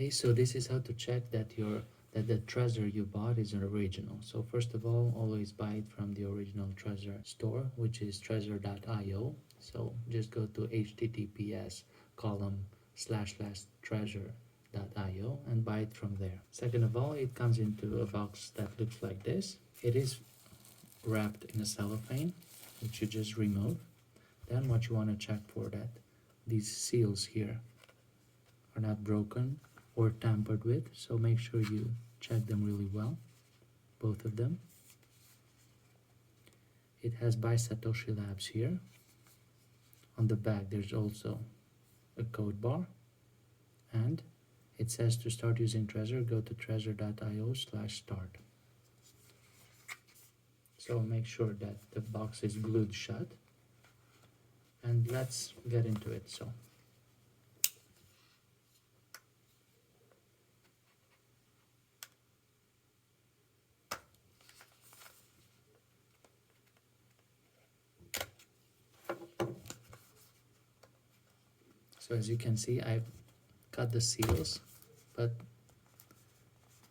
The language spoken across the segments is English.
Okay, so this is how to check that the Trezor you bought is an original. So first of all, always buy it from the original Trezor store, which is trezor.io. So just go to https://trezor.io and buy it from there. Second of all, it comes into a box that looks like this. It is wrapped in a cellophane, which you just remove. Then what you want to check for that these seals here are not broken or tampered with, so make sure you check them really well, both of them. It has by Satoshi Labs here. On the back there's also a code bar, and it says to start using Trezor, go to trezor.io/start. So make sure that the box is glued shut, and let's get into it. So as you can see, I've cut the seals, but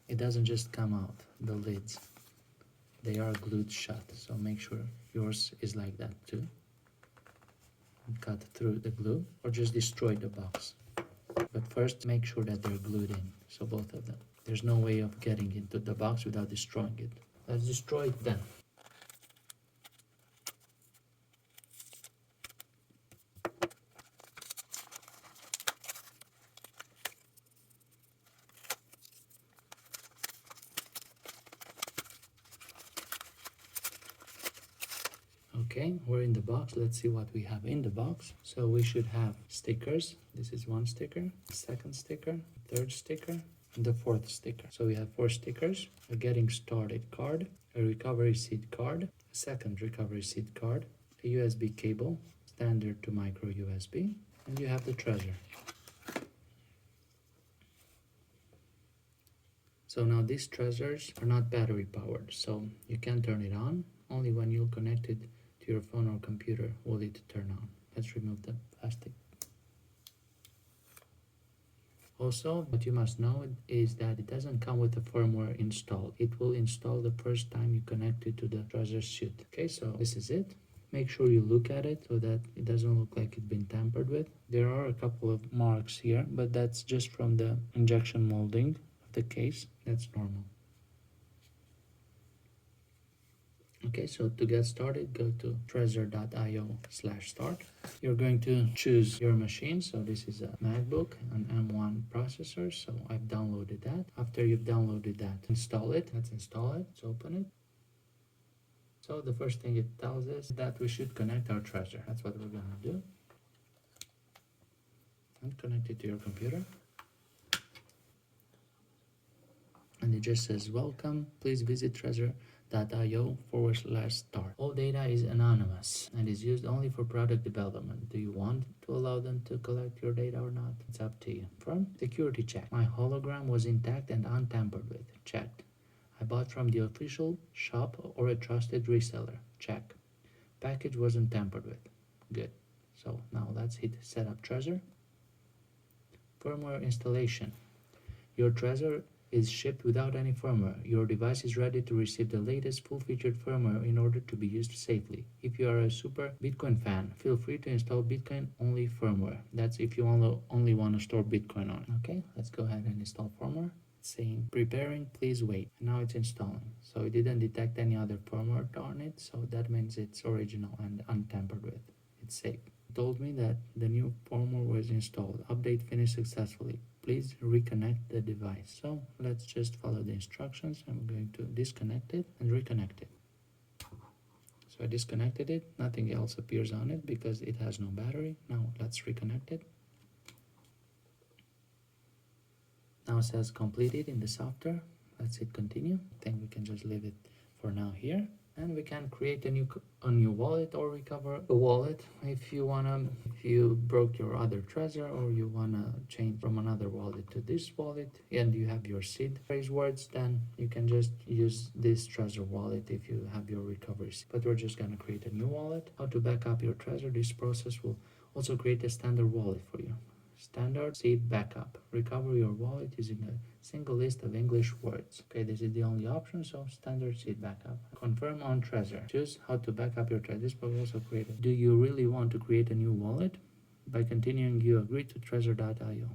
it doesn't just come out, the lids. They are glued shut, so make sure yours is like that too. And cut through the glue, or just destroy the box. But first, make sure that they're glued in, so both of them. There's no way of getting into the box without destroying it. Let's destroy it then. Okay, we're in the box. Let's see what we have in the box. So we should have stickers. This is one sticker, second sticker, third sticker, and the fourth sticker. So we have 4 stickers: a getting started card, a recovery seed card, a second recovery seed card, a USB cable, standard to micro USB, and you have the Trezor. So now these Trezors are not battery powered, so you can turn it on. Only when you're connected to your phone or computer will it turn on. Let's remove the plastic. Also, what you must know is that it doesn't come with the firmware installed. It will install the first time you connect it to the Trezor suit. Okay, so this is it. Make sure you look at it so that it doesn't look like it's been tampered with. There are a couple of marks here, but that's just from the injection molding of the case. That's normal. Okay, so to get started, go to trezor.io/start. You're going to choose your machine. So this is a MacBook, an M1 processor. So I've downloaded that. After you've downloaded that, install it. Let's install it. Let's open it. So the first thing it tells us that we should connect our Trezor. That's what we're going to do. And connect it to your computer. And it just says, welcome, please visit trezor.io/start. All data is anonymous and is used only for product development. Do you want to allow them to collect your data or not? It's up to you. From security check. My hologram was intact and untampered with. Checked. I bought from the official shop or a trusted reseller. Check. Package wasn't tampered with. Good. So now let's hit set up Trezor. Firmware installation. Your Trezor is shipped without any firmware. Your device is ready to receive the latest full-featured firmware in order to be used safely. If you are a super Bitcoin fan, feel free to install Bitcoin-only firmware. That's if you only want to store Bitcoin on. Okay, let's go ahead and install firmware. It's saying preparing, please wait. Now it's installing. So it didn't detect any other firmware on it, so that means it's original and untampered with. It's safe. It told me that the new firmware was installed. Update finished successfully. Please reconnect the device. So let's just follow the instructions. I'm going to disconnect it and reconnect it. So I disconnected it. Nothing else appears on it because it has no battery. Now let's reconnect it. Now it says completed in the software. Let's hit continue. I think we can just leave it for now here. And we can create a new wallet or recover a wallet if you broke your other Trezor, or you wanna change from another wallet to this wallet and you have your seed phrase words, then you can just use this Trezor wallet if you have your recovery seed. But we're just gonna create a new wallet. How to back up your Trezor? This process will also create a standard wallet for you. Standard seed backup. Recover your wallet using a single list of English words. Okay, this is the only option, so standard seed backup. Confirm on Trezor. Choose how to back up your Trezor. This will also create it. Do you really want to create a new wallet? By continuing, you agree to Trezor.io.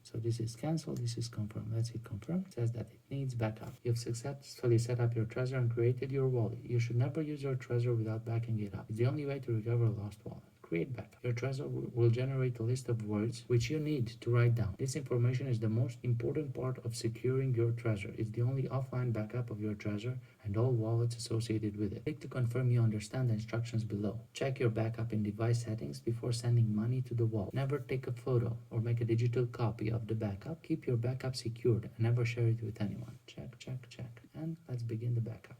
So this is cancel, this is confirm. Let's hit confirm. It says that it needs backup. You've successfully set up your Trezor and created your wallet. You should never use your Trezor without backing it up. It's the only way to recover a lost wallet. Create backup. Your Trezor will generate a list of words which you need to write down. This information is the most important part of securing your Trezor. It's the only offline backup of your Trezor and all wallets associated with it. Click to confirm you understand the instructions below. Check your backup in device settings before sending money to the wallet. Never take a photo or make a digital copy of the backup. Keep your backup secured and never share it with anyone. Check, check, check. And let's begin the backup.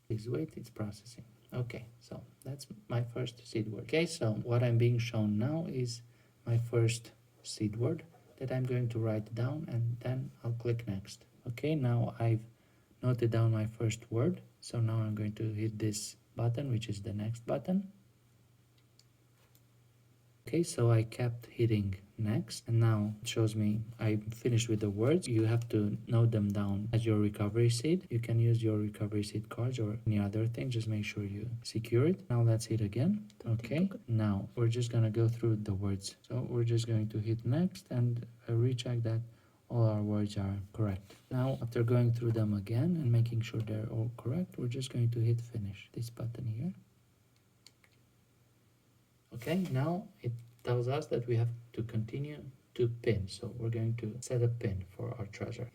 Please wait, it's processing. Okay, so that's my first seed word. Okay, so what I'm being shown now is my first seed word that I'm going to write down, and then I'll click next. Okay, now I've noted down my first word, so now I'm going to hit this button, which is the next button. Okay, so I kept hitting next, and now it shows me I finished with the words. You have to note them down as your recovery seed. You can use your recovery seed cards or any other thing. Just make sure you secure it. Now let's hit again. Okay, now we're just gonna go through the words. So we're just going to hit next and recheck that all our words are correct. Now, after going through them again and making sure they're all correct, we're just going to hit finish, this button here. Okay, now it tells us that we have to continue to pin. So we're going to set a pin for our Trezor.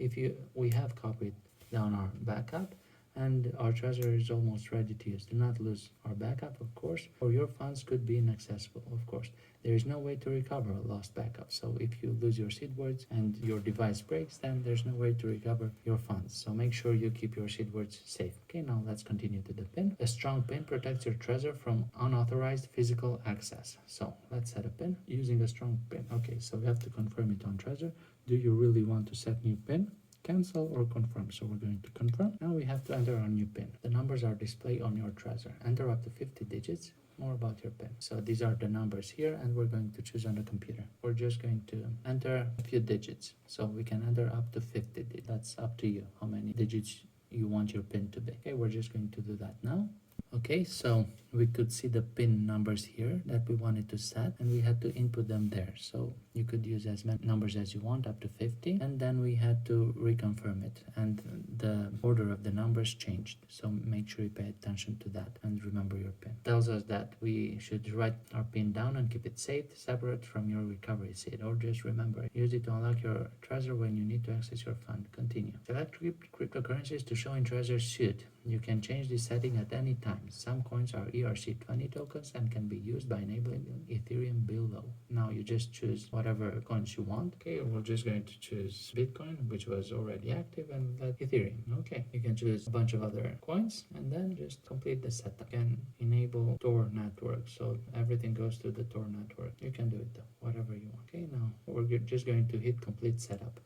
We have copied down our backup and our Trezor is almost ready to use. Do not lose our backup, of course, or your funds could be inaccessible, of course. There is no way to recover a lost backup. So if you lose your seed words and your device breaks, then there's no way to recover your funds. So make sure you keep your seed words safe. Okay, now let's continue to the pin. A strong pin protects your Trezor from unauthorized physical access. So let's set a pin using a strong pin. Okay, so we have to confirm it on Trezor. Do you really want to set new pin? Cancel or confirm. So we're going to confirm. Now we have to enter our new pin. The numbers are displayed on your Trezor. Enter up to 50 digits. More about your pin. So these are the numbers here, and we're going to choose on the computer. We're just going to enter a few digits. So we can enter up to 50 digits. That's up to you how many digits you want your pin to be. Okay, we're just going to do that now. Okay, so we could see the pin numbers here that we wanted to set, and we had to input them there. So you could use as many numbers as you want, up to 50, and then we had to reconfirm it, and the order of the numbers changed. So make sure you pay attention to that and remember your pin. It tells us that we should write our pin down and keep it safe, separate from your recovery seed, or just remember it. Use it to unlock your Trezor when you need to access your fund. Continue. Select cryptocurrencies to show in Trezor suite. You can change this setting at any time. Some coins are ERC20 tokens and can be used by enabling Ethereum below. Now you just choose whatever coins you want. Okay, we're just going to choose Bitcoin, which was already active, and let Ethereum. Okay, you can choose a bunch of other coins and then just complete the setup. You can enable Tor network, so everything goes to the Tor network. You can do it though, whatever you want. Okay, now we're just going to hit complete setup.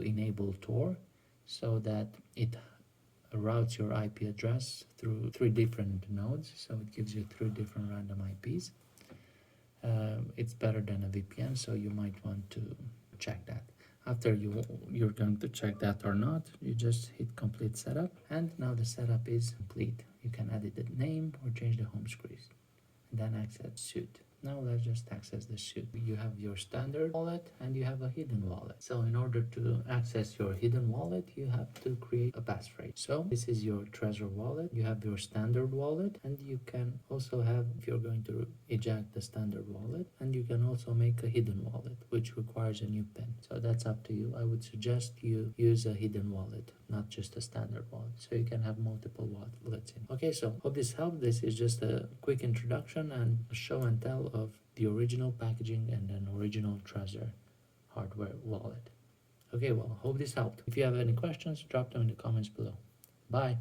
Enable Tor so that it routes your IP address through 3 different nodes, so it gives you 3 different random IPs. It's better than a VPN, so you might want to check that. After you're going to check that or not, you just hit complete setup, and now the setup is complete. You can edit the name or change the home screen, and then access suite. Now let's just access the suite. You have your standard wallet and you have a hidden wallet. So in order to access your hidden wallet, you have to create a passphrase. So this is your Trezor wallet. You have your standard wallet, and you can also have, if you're going to eject the standard wallet, and you can also make a hidden wallet, which requires a new PIN. So that's up to you. I would suggest you use a hidden wallet, not just a standard wallet, so you can have multiple wallets in. Okay, so hope this helped. This is just a quick introduction and a show and tell of the original packaging and an original Trezor hardware wallet. Okay, well, hope this helped. If you have any questions, drop them in the comments below. Bye.